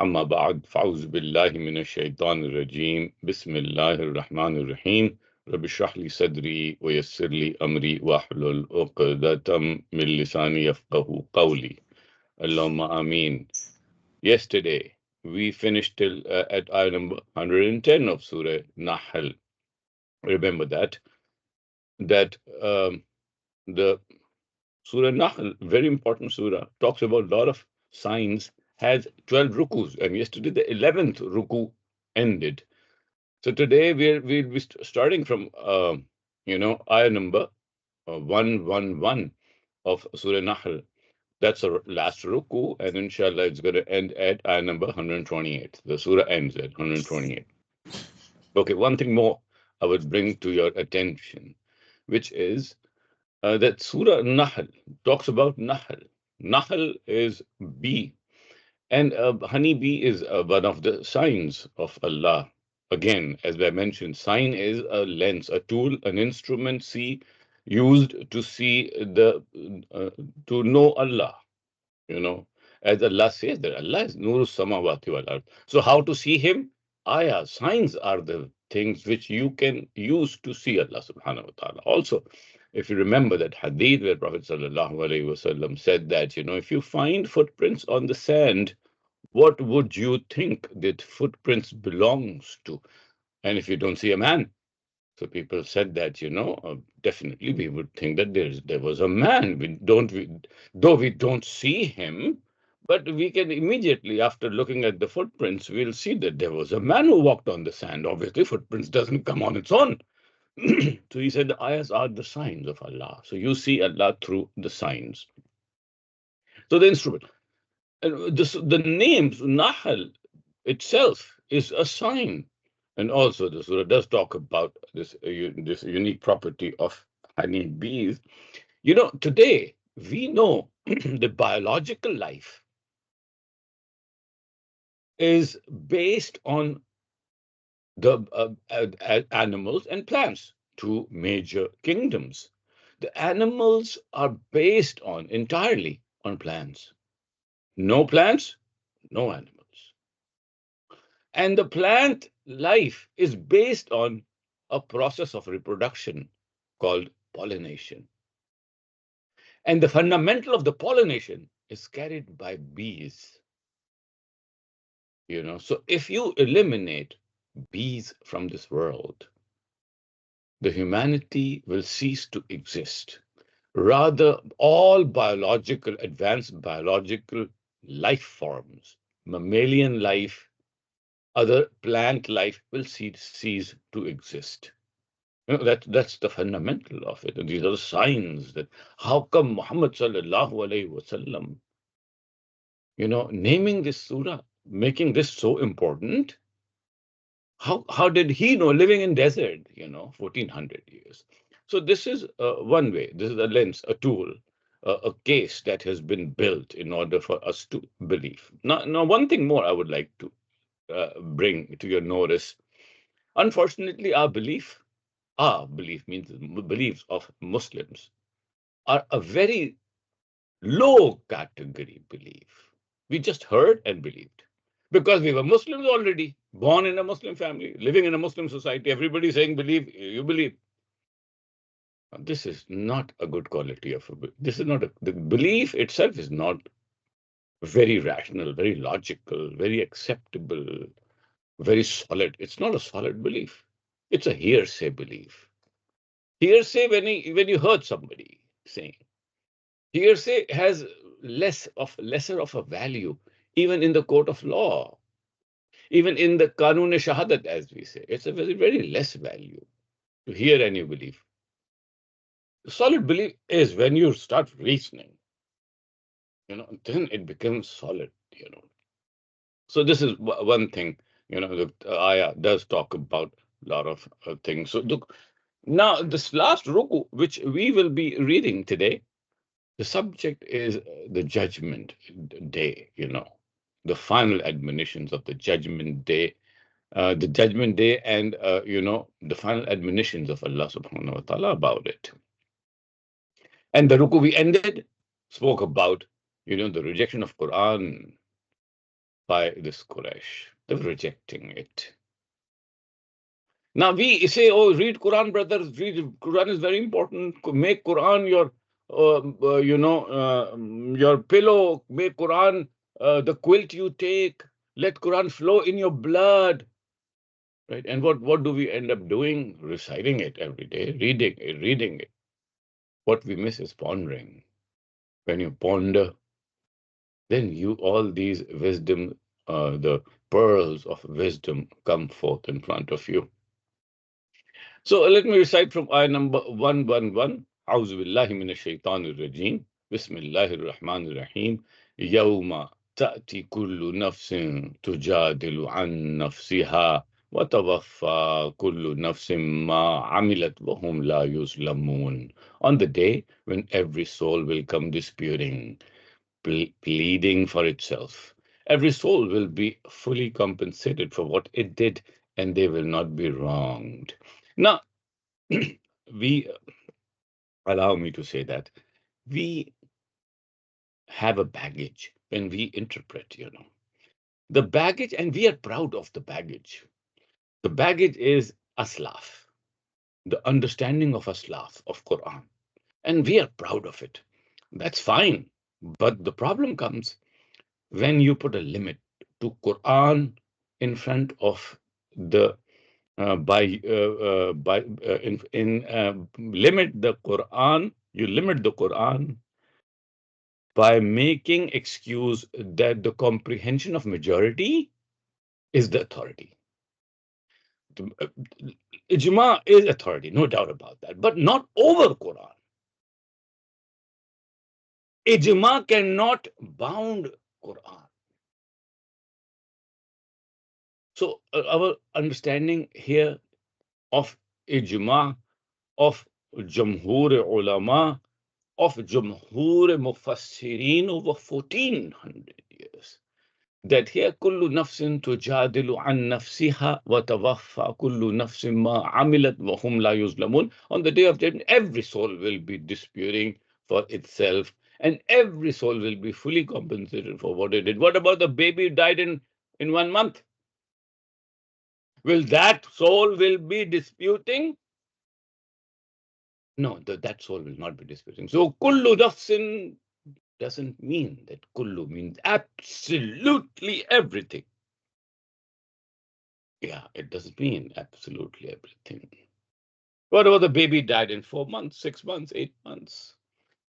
أما بعد فأعوذ بالله من الشيطان الرجيم بسم الله الرحمن الرحيم رب اشرح لي صدري ويسر لي أمري واحلل عقدة من لساني يفقه قولي اللهم آمين. Yesterday we finished till at ayah number 110 of Surah Nahl. Remember that the Surah Nahl, very important surah, talks about a lot of signs, has 12 rukus, and yesterday the 11th ruku ended. So today we'll be starting from ayah number 111 of Surah Nahl. That's our last ruku, and inshallah it's going to end at ayah number 128. The surah ends at 128. Okay, one thing more I would bring to your attention, which is that Surah Nahl talks about Nahl. Nahl is bee, and honey bee is one of the signs of Allah. Again, as I mentioned, sign is a lens, a tool, an instrument used to see uh, to know Allah. You know, as Allah says that Allah is Nuru Samawati wal Ard. So, how to see Him? Ayah, signs are the things which you can use to see Allah subhanahu wa ta'ala. Also, if you remember that hadith where Prophet sallallahu alaihi wasallam said that, if you find footprints on the sand, what would you think that footprints belongs to? And if you don't see a man, so people said that, definitely we would think that there was a man. Though we don't see him, but we can immediately, after looking at the footprints, we'll see that there was a man who walked on the sand. Obviously, footprints doesn't come on its own. So he said the ayahs are the signs of Allah. So you see Allah through the signs. So the instrument. And the name Nahal itself is a sign. And also, the surah does talk about this unique property of honey bees. Today we know the biological life is based on the animals and plants, two major kingdoms. The animals are based on entirely on plants. No plants, no animals. And the plant life is based on a process of reproduction called pollination. And the fundamental of the pollination is carried by bees. So if you eliminate bees from this world, the humanity will cease to exist. Rather, all advanced biological life forms, mammalian life, other plant life will cease to exist. That's the fundamental of it. And these are the signs that how come Muhammad sallallahu alaihi wasallam, naming this surah, making this so important. How did he know living in desert, 1400 years? So this is one way. This is a lens, a tool, a case that has been built in order for us to believe. Now, one thing more I would like to bring to your notice. Unfortunately, our belief means the beliefs of Muslims are a very low category belief. We just heard and believed because we were Muslims already, born in a Muslim family, living in a Muslim society. Everybody saying believe, you believe. This is not a good quality of this is not the belief itself is not very rational, very logical, very acceptable, very solid. It's not a solid belief. It's a hearsay belief. Hearsay when you heard somebody saying. Hearsay has lesser of a value, even in the court of law, even in the Kanun Shahadat, as we say. It's a very, very less value to hear and you believe. Solid belief is when you start reasoning, then it becomes solid. So this is one thing, the ayah does talk about a lot of things. So look, now this last ruku, which we will be reading today, the subject is the judgment day, the final admonitions of the judgment day, and, the final admonitions of Allah subhanahu wa ta'ala about it. And the ruku we ended spoke about, the rejection of Quran, by this Quraysh. They were rejecting it. Now we say, oh, read Quran, brothers. Read Quran is very important. Make Quran your, your pillow. Make Quran the quilt you take. Let Quran flow in your blood. Right? And what do we end up doing? Reciting it every day, reading it. What we miss is pondering. When you ponder, then all these wisdom, the pearls of wisdom come forth in front of you. So let me recite from ayah number 111. أعوذ بالله من الشيطان الرجيم. بسم الله الرحمن الرحيم. يوم تأتي كل نفس تجادل عن نفسها وتوفى كل نفس ما عملت وهم لا يظلمون. On the day when every soul will come disputing, pleading for itself. Every soul will be fully compensated for what it did, and they will not be wronged. Now, we allow me to say that we have a baggage when we interpret. The baggage, and we are proud of the baggage. The baggage is aslaf, the understanding of aslaf, of Quran. And we are proud of it. That's fine. But the problem comes when you put a limit to Quran in front of the limit the Quran, you limit the Quran by making excuse that the comprehension of majority is the authority. Ijma is authority, no doubt about that, but not over Quran. Ijma cannot bound Quran. So our understanding here of ijma, of Jamhur ulama, of Jamhur mufassirin over 1400 years, that here kullu nafsin tujadilu an nafsiha wa tawaffa kullu nafsin ma amilat wa hum la yuzlamun. On the day of judgment, every soul will be disputing for itself, and every soul will be fully compensated for what it did. What about the baby who died in 1 month? Will that soul will be disputing? No, that soul will not be disputing. So kullu nafsin doesn't mean that kullu means absolutely everything. Yeah, it doesn't mean absolutely everything. What about the baby died in 4 months, 6 months, 8 months?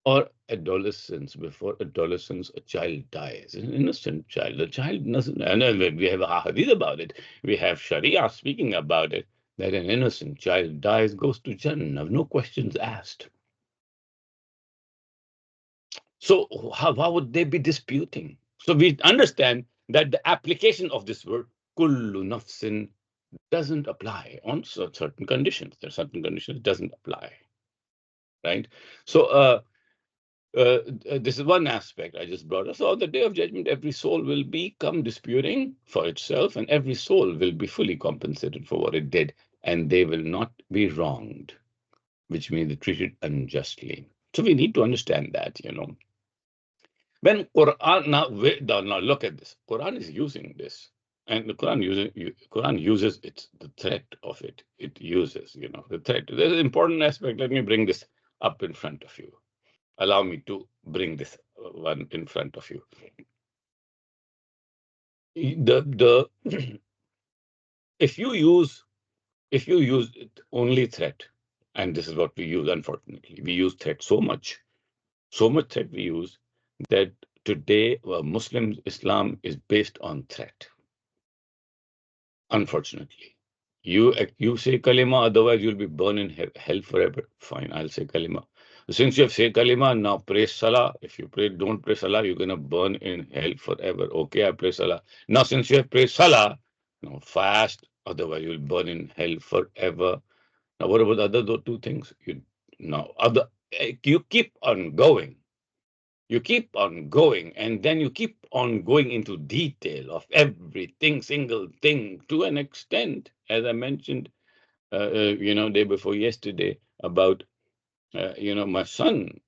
Or adolescence, before adolescence, a child dies, an innocent child. The child doesn't, and we have a hadith about it. We have Sharia speaking about it, that an innocent child dies, goes to Jannah, no questions asked. So how would they be disputing? So we understand that the application of this word, kullu nafsin, doesn't apply on certain conditions. There are certain conditions it doesn't apply, right? So this is one aspect I just brought up. So on the day of judgment, every soul will become disputing for itself, and every soul will be fully compensated for what it did, and they will not be wronged, which means they're treated unjustly. So we need to understand that. When Quran, now look at this. Quran is using this, and the Quran uses the threat of it. It uses, the threat. There's an important aspect. Let me bring this up in front of you. Allow me to bring this one in front of you. The if you use only threat, and this is what we use. Unfortunately, we use threat so much threat we use, that today Muslims, Islam is based on threat. Unfortunately, you say kalima, otherwise you'll be burned in hell forever. Fine, I'll say kalima. Since you have said kalima, now pray salah. If you don't pray salah, you're gonna burn in hell forever. Okay, I pray salah. Now, since you have prayed salah, now fast. Otherwise, you'll burn in hell forever. Now, what about the other two things? You keep on going. You keep on going, and then you keep on going into detail of everything, single thing, to an extent, as I mentioned, day before yesterday, about, my son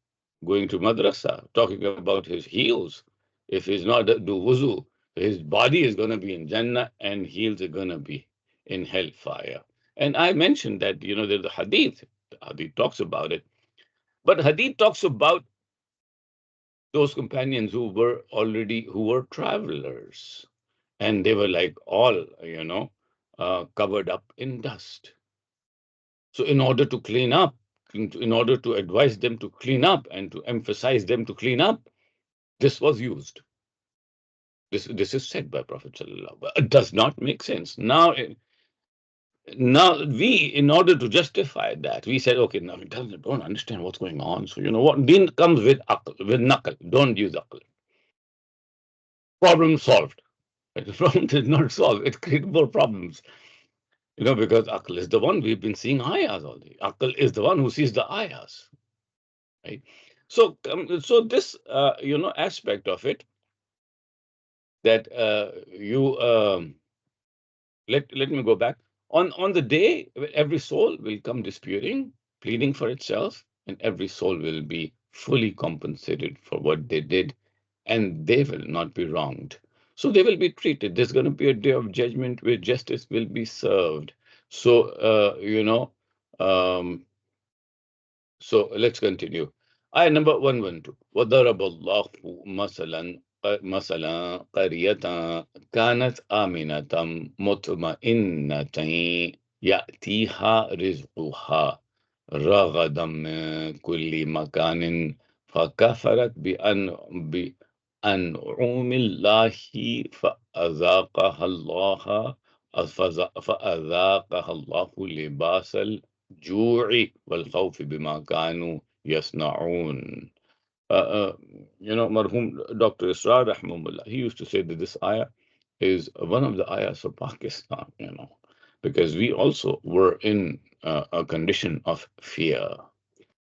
going to madrasa, talking about his heels. If he's not do wuzu, His body is going to be in Jannah and heels are going to be in hellfire. And I mentioned that, there's a hadith. The hadith talks about it. But hadith talks about those companions who were travelers. And they were like all, covered up in dust. So in order to clean up, in order to advise them to clean up and to emphasize them to clean up, this was used. This is said by Prophet Sallallahu. But it does not make sense. Now we, in order to justify that, we said, okay, now we don't understand what's going on. So you know what? Din comes with aql, with naql. Don't use aql. Problem solved. The problem did not solve. It created more problems. Because aql is the one we've been seeing ayahs all day. Aql is the one who sees the ayahs, right? So this, aspect of it that you let me go back on the day when every soul will come disputing, pleading for itself, and every soul will be fully compensated for what they did, and they will not be wronged. So they will be treated. There's going to be a day of judgment where justice will be served. So um, so let's continue. Ayah number 112. وَضَرَبَ اللَّهُ مَثَلًا قَرْيَةً كَانَتْ آمِنَةً مُطْمَئِنَّةً يَأْتِيهَا رِزْقُهَا رَغَدًا مِنْ كُلِّ مَكَانٍ فَكَفَرَتْ بِأَنْعُمِ اللَّهِ فَأَذَاقَهَا اللَّهُ لِبَاسَ الجوع والخوف بما كانوا يصنعون. Marhum Dr. Israr Rahmullah, he used to say that this ayah is one of the ayahs of Pakistan, because we also were in a condition of fear.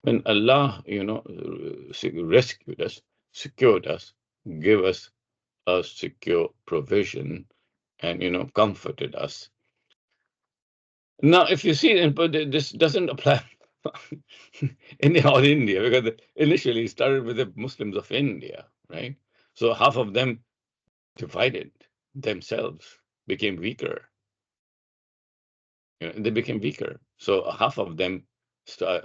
When Allah, rescued us, secured us, gave us a secure provision, and, comforted us. Now, if you see, but this doesn't apply in all India, because initially it started with the Muslims of India, right? So half of them divided themselves, became weaker. They became weaker. So half of them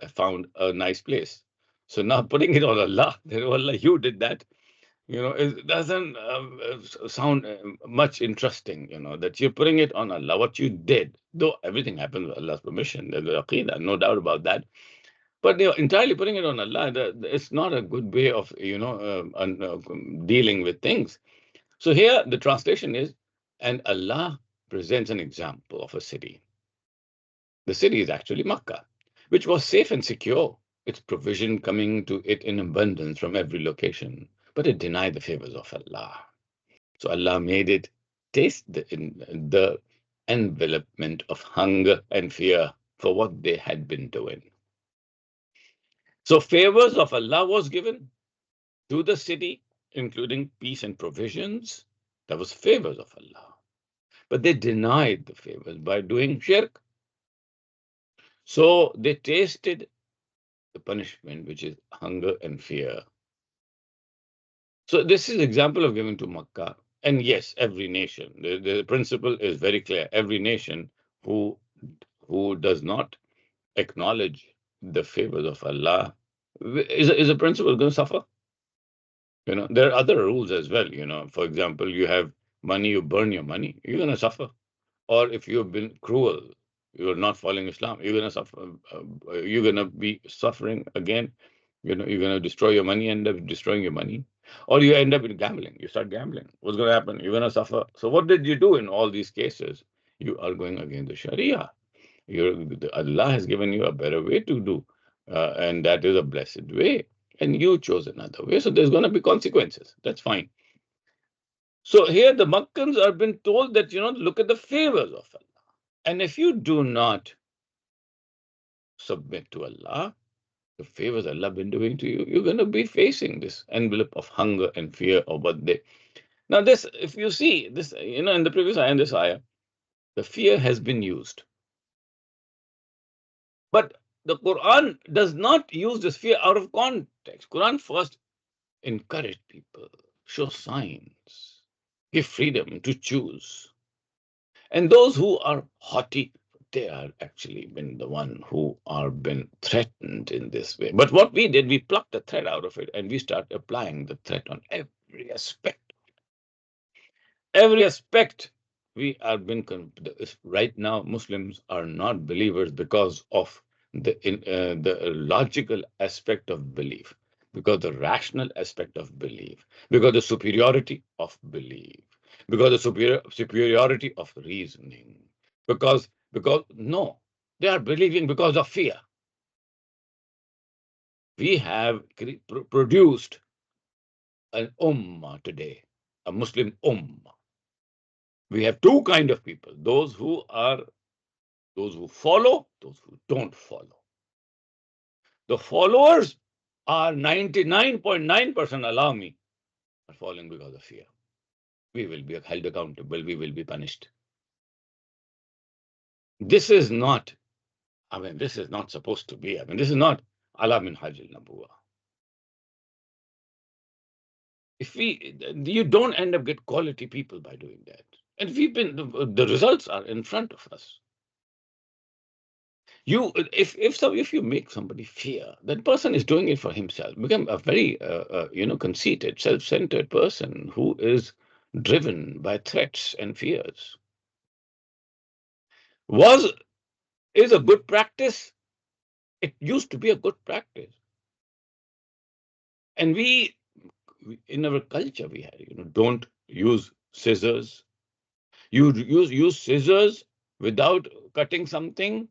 found a nice place. So now putting it on Allah, Allah, you did that. It doesn't sound much interesting, that you're putting it on Allah, what you did, though everything happens with Allah's permission. There's Aqidah, no doubt about that. But entirely putting it on Allah, it's not a good way of, dealing with things. So here the translation is, and Allah presents an example of a city. The city is actually Makkah, which was safe and secure, its provision coming to it in abundance from every location, but it denied the favors of Allah. So Allah made it taste the envelopment of hunger and fear for what they had been doing. So favors of Allah was given to the city, including peace and provisions. That was favors of Allah. But they denied the favors by doing shirk. So they tasted the punishment, which is hunger and fear. So this is an example of given to Makkah. And yes, every nation, the principle is very clear. Every nation who does not acknowledge the favors of Allah is a principle going to suffer. There are other rules as well. For example, you have money, you burn your money, you're going to suffer. Or if you've been cruel, you're not following Islam, you're going to suffer. You're going to be suffering again. You're going to destroy your money, end up destroying your money. Or you end up in gambling. You start gambling. What's going to happen? You're going to suffer. So what did you do in all these cases? You are going against the Sharia. Allah has given you a better way to do, and that is a blessed way. And you chose another way. So there's going to be consequences. That's fine. So here the Makkans are being told that, look at the favors of Allah. And if you do not submit to Allah, the favors Allah been doing to you, you're going to be facing this envelope of hunger and fear of what they. Now, this, if you see this, in the previous ayah and this ayah, the fear has been used. But the Quran does not use this fear out of context. Quran first encourage people, show signs. give freedom to choose. And those who are haughty, they are actually been the one who are been threatened in this way. But what we did, we plucked the thread out of it and we start applying the threat on every aspect. Every aspect we are been right now. Muslims are not believers because of the logical aspect of belief, because the rational aspect of belief, because the superiority of belief, because the superiority of reasoning, because no, they are believing because of fear. We have produced an ummah today, a Muslim ummah. We have two kind of people: those who follow, those who don't follow. The followers are 99.9%, allow me, are following because of fear. We will be held accountable, we will be punished. This is not, this is not supposed to be. This is not ala min hajil nabuwa. If you don't end up get quality people by doing that. And the results are in front of us. If you make somebody fear, that person is doing it for himself. Become a very conceited, self-centered person who is driven by threats and fears. Is a good practice. It used to be a good practice, and we in our culture we had don't use scissors. You use scissors without cutting something.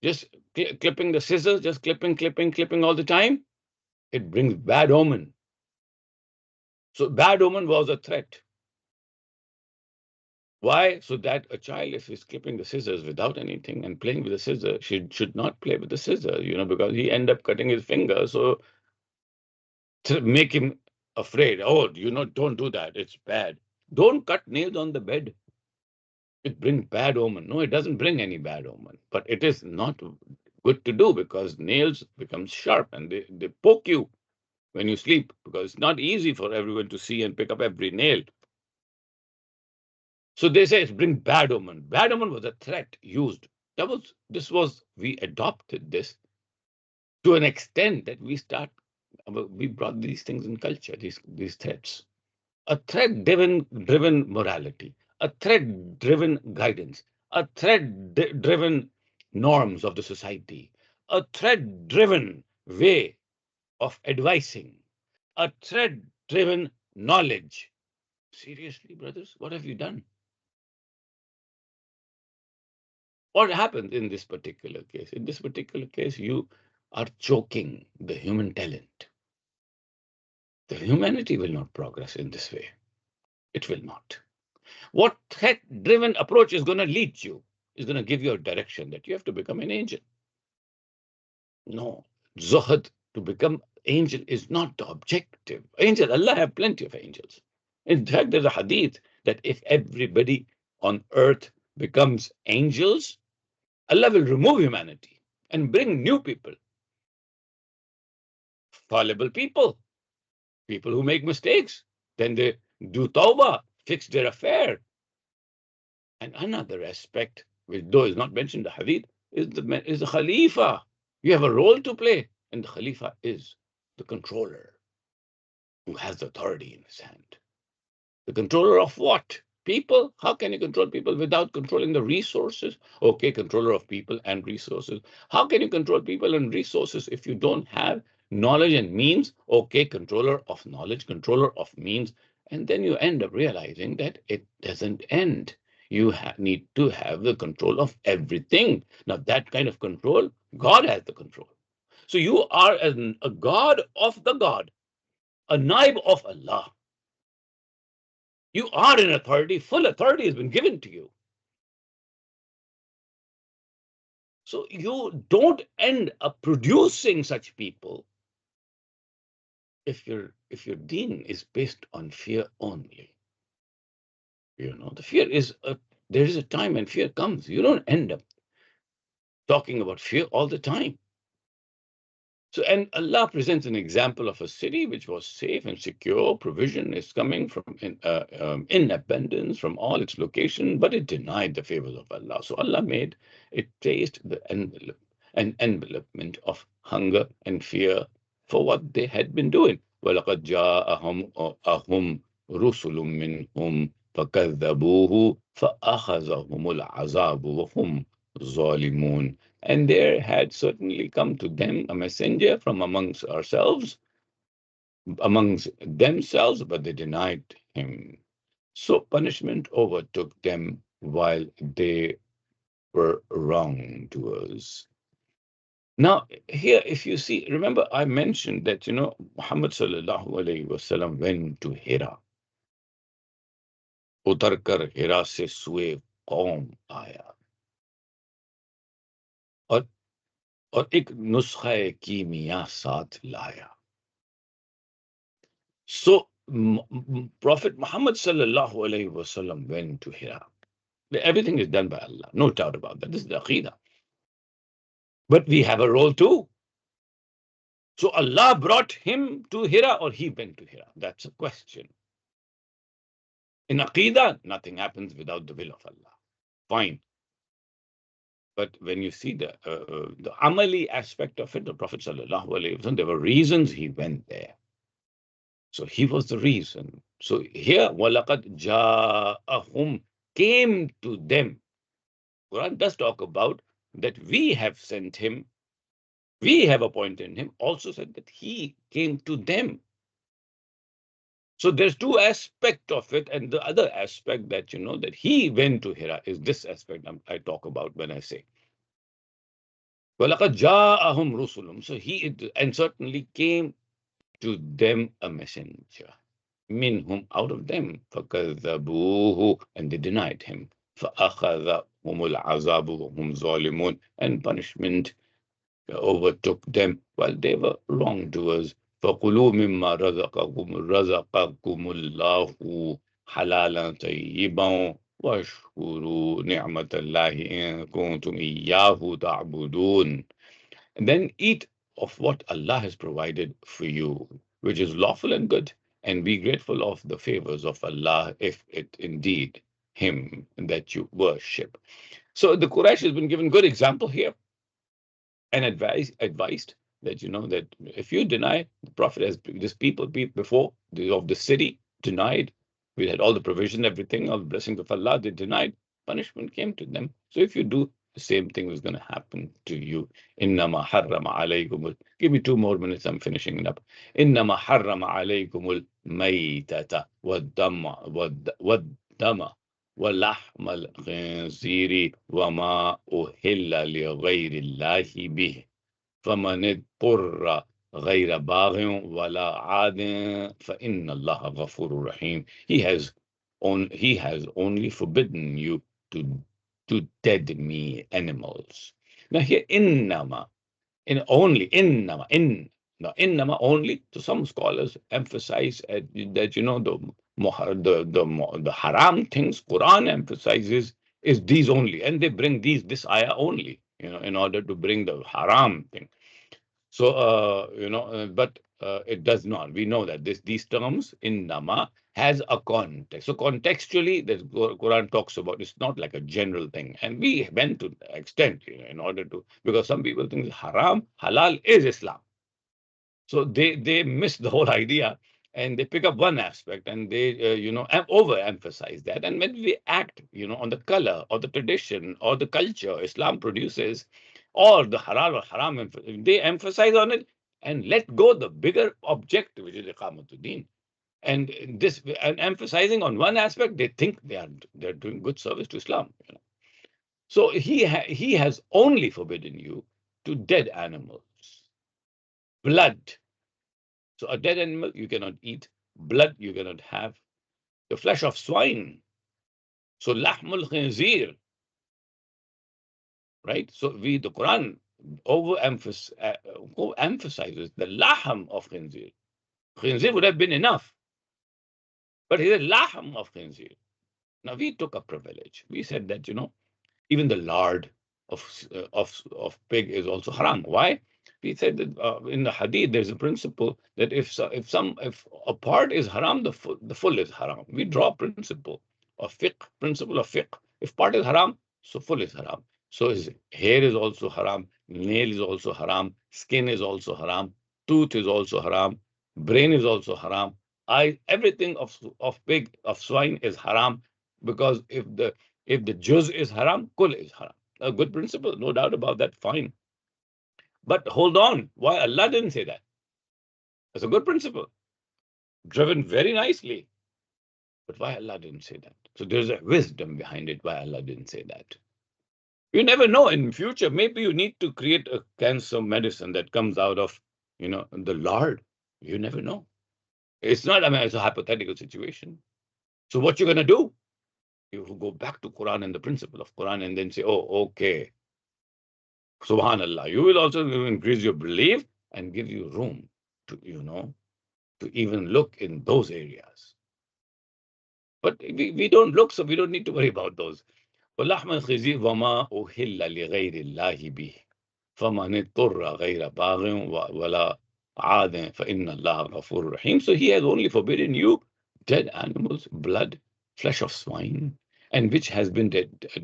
Just clipping the scissors, just clipping all the time. It brings bad omen. So bad omen was a threat. Why? So that a child, if he's clipping the scissors without anything and playing with the scissors, should not play with the scissors, because he end up cutting his finger. So to make him afraid, oh, don't do that. It's bad. Don't cut nails on the bed. It brings bad omen. No, it doesn't bring any bad omen. But it is not good to do because nails become sharp and they poke you when you sleep, because it's not easy for everyone to see and pick up every nail. So they say it brings bad omen. Bad omen was a threat used. We adopted this to an extent that we brought these things in culture, these threats. A threat-driven morality, a threat-driven guidance, a threat-driven norms of the society, a threat-driven way of advising, a threat-driven knowledge. Seriously, brothers, what have you done? What happened in this particular case? In this particular case, you are choking the human talent. The humanity will not progress in this way. It will not. What threat-driven approach is going to lead you, is going to give you a direction that you have to become an angel. No, Zuhud, to become angel is not the objective. Angel, Allah have plenty of angels. In fact, there's a hadith that if everybody on earth becomes angels, Allah will remove humanity and bring new people. Fallible people who make mistakes. Then they do tawbah, fix their affair. And another aspect, which though is not mentioned in the hadith, is the Khalifa. You have a role to play, and the Khalifa is the controller who has the authority in his hand. The controller of what? People? How can you control people without controlling the resources? Okay, controller of people and resources. How can you control people and resources if you don't have knowledge and means? Okay, controller of knowledge, controller of means. And then you end up realizing that it doesn't end. You need to have the control of everything. Now, that kind of control, God has the control. So you are a God of the God, a naib of Allah. You are in authority. Full authority has been given to you. So you don't end up producing such people if your deen is based on fear only. The fear is there is a time when fear comes. You don't end up talking about fear all the time. So, and Allah presents an example of a city which was safe and secure. Provision is coming in abundance from all its location, but it denied the favors of Allah. So Allah made it taste the envelopment of hunger and fear for what they had been doing. وَلَقَدْ جَاءَهُمْ رُسُلٌ مِّنْهُمْ فَكَذَّبُوهُ فَأَخَذَهُمُ الْعَذَابُ وَهُمْ ظَالِمُونَ. And there had certainly come to them a messenger from amongst themselves, but they denied him. So punishment overtook them while they were wrongdoers. Now, here, if you see, remember I mentioned that, Muhammad sallallahu alayhi wasallam went to Hira. उतर कर हिरा से सुए कौम आया और और एक नुस्खा कीमिया साथ लाया. So Prophet Muhammad sallallahu alayhi wasallam went to Hira. Everything is done by Allah, no doubt about that. This is the Aqidah. But we have a role too. So Allah brought him to Hira or he went to Hira? That's a question. In Aqidah, nothing happens without the will of Allah. Fine. But when you see the Amali aspect of it, the Prophet sallallahu alaihi wasallam, there were reasons he went there. So he was the reason. So here, وَلَقَدْ جَاءَهُمْ came to them. Quran does talk about that we have sent him, we have appointed him, also said that he came to them. So there's two aspects of it, and the other aspect that that he went to Hira is this aspect I talk about when I say وَلَقَدْ جَاءَهُمْ رُسُلٌ. So he and certainly came to them a messenger. Minhum, out of them, فَكَذَّبُوهُ, and they denied him. فَأَخَذَهُمُ الْعَذَابُ وَهُمْ ظَالِمُونَ, and punishment overtook them while they were wrongdoers. فَقُلُوا مِمَّا رَزَقَكُمُ اللَّهُ حَلَالًا طَيِّبًا وَاشْكُرُوا نِعْمَةَ اللَّهِ إِن كُنتُمْ إِيَّاهُ تَعْبُدُونَ. And then eat of what Allah has provided for you, which is lawful and good, and be grateful of the favors of Allah if it indeed Him that you worship. So the Quraysh has been given good example here and advised that that if you deny the Prophet, as this people before of the city denied, we had all the provision, everything, all the blessings of Allah, they denied, punishment came to them. So if you do, the same thing is going to happen to you. Innama harrama alaykumul. Give me 2 more minutes, I'm finishing it up. Innama harrama alaykumul maytata wad-dama ولحم الخنزير وما أهل لغير الله به فمن اضطر غير باغ ولا عاد فإن الله غفور رحيم. He has only forbidden you to dead me animals. Now here innama, in only innama, now innama only, to some scholars emphasize that the haram things Quran emphasizes is these only, and they bring this ayah only, in order to bring the haram thing. So but it does not. We know that these terms in nama has a context. So contextually, the Quran talks about, it's not like a general thing, and we went to the extent, in order to, because some people think haram, halal is Islam. So they miss the whole idea, and they pick up one aspect, and they overemphasize that. And when we act, on the color or the tradition or the culture Islam produces, or the halal or haram, they emphasize on it and let go the bigger objective, which is iqamatuddin. And emphasizing on one aspect, they think they're doing good service to Islam. So he has only forbidden you to dead animals, blood. So a dead animal you cannot eat, blood you cannot have, the flesh of swine. So lahmul khinzir, right? So the Quran emphasizes the lahm of khinzir. Khinzir would have been enough, but he said lahm of khinzir. Now we took a privilege. We said that even the lard of pig is also haram. Why? We said that in the hadith, there's a principle that if a part is haram, the full is haram. We draw principle of fiqh, principle of fiqh. If part is haram, so full is haram. So his hair is also haram, nail is also haram, skin is also haram, tooth is also haram, brain is also haram. Everything of pig, of swine is haram, because if the juz is haram, kul is haram. A good principle, no doubt about that. Fine. But hold on, why Allah didn't say that? That's a good principle, driven very nicely. But why Allah didn't say that? So there's a wisdom behind it, why Allah didn't say that. You never know, in future, maybe you need to create a cancer medicine that comes out of, the lard. You never know. It's not, it's a hypothetical situation. So what you're going to do? You go back to Quran and the principle of Quran and then say, oh, okay, Subhanallah. You will also increase your belief and give you room to, to even look in those areas. But we don't look, so we don't need to worry about those. وَلَحْمَ الْخِنْزِيرِ وَمَا أُهِلَّ لِغَيْرِ اللَّهِ بِهِ فَمَنِ اضْطُرَّ غَيْرَ بَاغٍ وَلَا عَادٍ فَإِنَّ اللَّهَ غَفُورٌ رَحِيمٌ. So he has only forbidden you dead animals, blood, flesh of swine, and which has been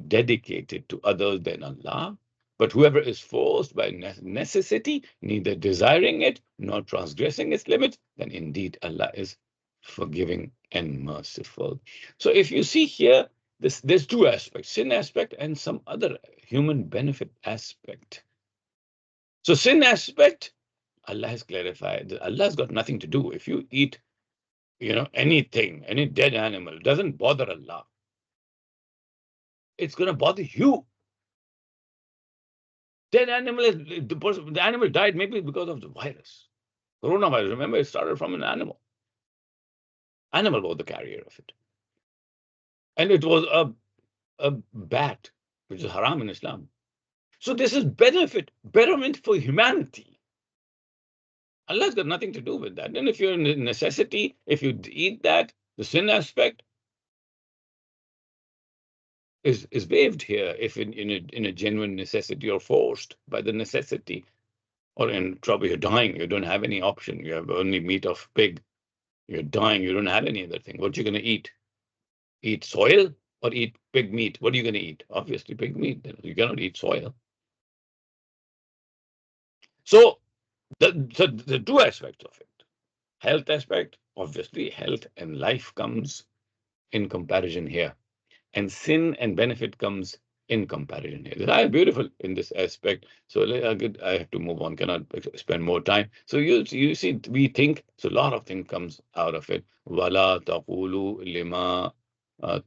dedicated to others than Allah. But whoever is forced by necessity, neither desiring it nor transgressing its limits, then indeed Allah is forgiving and merciful. So if you see here, there's two aspects, sin aspect and some other human benefit aspect. So sin aspect, Allah has clarified that Allah has got nothing to do. If you eat, anything, any dead animal, it doesn't bother Allah. It's going to bother you. Dead animal is the animal died maybe because of the virus, coronavirus. Remember, it started from an animal. Animal was the carrier of it, and it was a bat, which is haram in Islam. So this is betterment for humanity. Allah's got nothing to do with that. And if you're in necessity, if you eat that, the sin aspect is waived here. If in a genuine necessity, you're forced by the necessity, or in trouble, you're dying, you don't have any option, you have only meat of pig, you're dying, you don't have any other thing. What are you going to eat? Eat soil or eat pig meat? What are you going to eat? Obviously pig meat. You cannot eat soil. So the two aspects of it. Health aspect, obviously, health and life comes in comparison here. And sin and benefit comes in comparison here. This is beautiful in this aspect. So I have to move on, cannot spend more time. So you see, we think, so a lot of things comes out of it. وَلَا تَقُولُوا لِمَا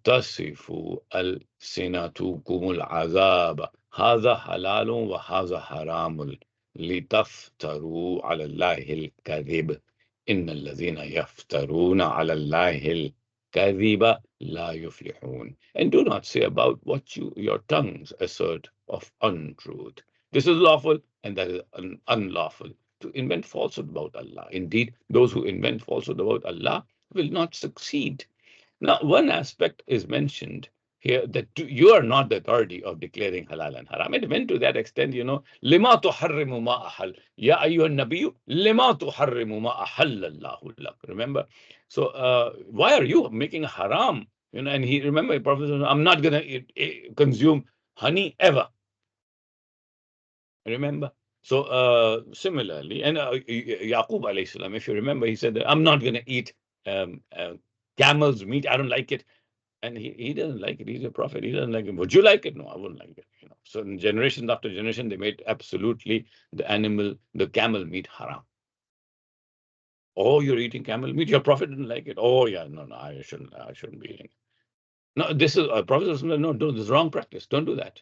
تَصِفُ أَلْسِنَتُكُمُ الْعَذَابَ هَذَا حَلَالٌ وَهَذَا حَرَامٌ لِتَفْتَرُوا عَلَى اللَّهِ الْكَذِبَ إِنَّ الَّذِينَ يَفْتَرُونَ عَلَى اللَّهِ الْكَذِبَ لَا يُفْلِحُونَ. And do not say about what your tongues assert of untruth. This is lawful and that is unlawful, to invent falsehood about Allah. Indeed, those who invent falsehood about Allah will not succeed. Now, one aspect is mentioned here, that you are not the authority of declaring halal and haram. It went to that extent, لِمَا تُحَرِّمُ مَا أَحَلَّ يَا أَيُّهَا النَّبِيُّ لِمَا تُحَرِّمُ مَا أَحَلَّ اللَّهُ لَكَ. Remember? So why are you making haram? And remember, Prophet said, I'm not going to consume honey ever. Remember? So similarly, and Yaqub alayhi salam, if you remember, he said that I'm not going to eat camel's meat. I don't like it. And he doesn't like it. He's a prophet. He doesn't like it. Would you like it? No, I wouldn't like it. So in generation after generation, they made absolutely the camel meat haram. Oh, you're eating camel meat. Your prophet didn't like it. Oh, yeah, no, I shouldn't be eating it. No, this is a prophet. No, this is wrong practice. Don't do that.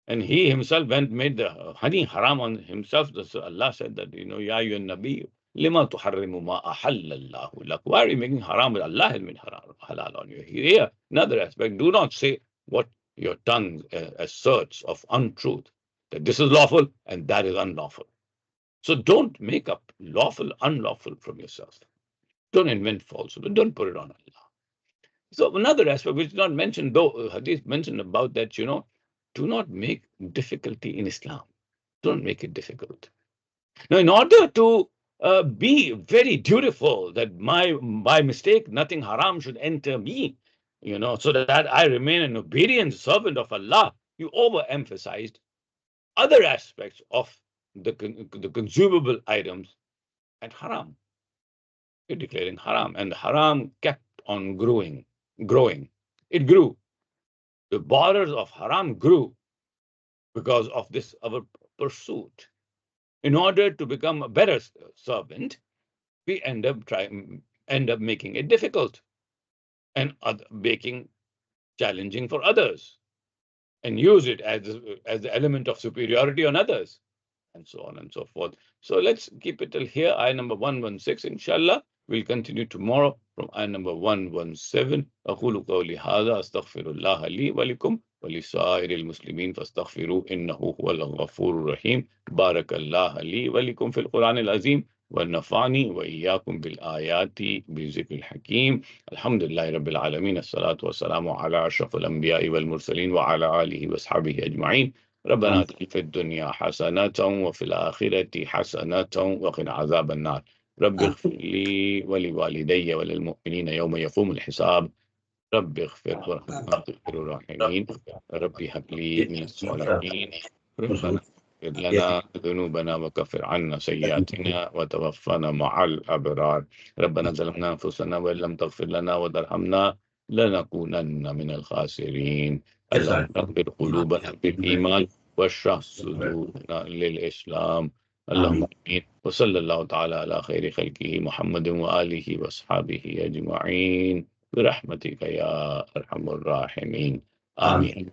And he himself made the honey haram on himself. Allah said that, Ya ayyuhan nabi, lima tuharrimu ma ahallallahu lak. Why are you making haram with Allah has made halal on you? Here, another aspect, do not say what your tongue asserts of untruth, that this is lawful and that is unlawful. So don't make up lawful, unlawful from yourself. Don't invent falsehood. Don't put it on Allah. So another aspect which is not mentioned, though hadith mentioned about that, do not make difficulty in Islam. Don't make it difficult. Now, in order to be very dutiful, that by mistake nothing haram should enter me, so that I remain an obedient servant of Allah, you overemphasized other aspects of the consumable items at haram. You're declaring haram, and the haram kept on growing. It grew. The borders of haram grew because of this our pursuit. In order to become a better servant, we end up making it difficult and making challenging for others, and use it as the element of superiority on others, and so on and so forth. So let's keep it till here. Ayah number 116, inshallah. We'll continue tomorrow from ayah number 117. أقول قولي هذا أستغفر الله لي ولكم ولسائر المسلمين فاستغفروه إنه هو الغفور الرحيم. بارك الله لي ولكم في القرآن العظيم ونفعني وإياكم بالآيات بذكر الحكيم. الحمد لله رب العالمين، الصلاة والسلام على أشرف الأنبياء والمرسلين وعلى آله وأصحابه أجمعين. ربنا آتنا في الدنيا حسنة وفي الآخرة حسنة وقنا عذاب النار. رب اغفر لي ولوالدي وللمؤمنين يوم يقوم الحساب. رب اغفر وارحمنا غفور الراحمين. رب هب لي من الصالحين. ربنا اغفر لنا ذنوبنا وكفر عنا سيئاتنا وتوفنا مع الأبرار. ربنا ظلمنا أنفسنا وإن لم تغفر لنا وترحمنا لنكونن من الخاسرين. اللهم اغفر قلوبنا بالإيمان واشرح صدورنا للإسلام. اللهم آمين. وصلى الله تعالى على خير خلقه محمد وآله وأصحابه أجمعين برحمتك يا أرحم الراحمين. آمين.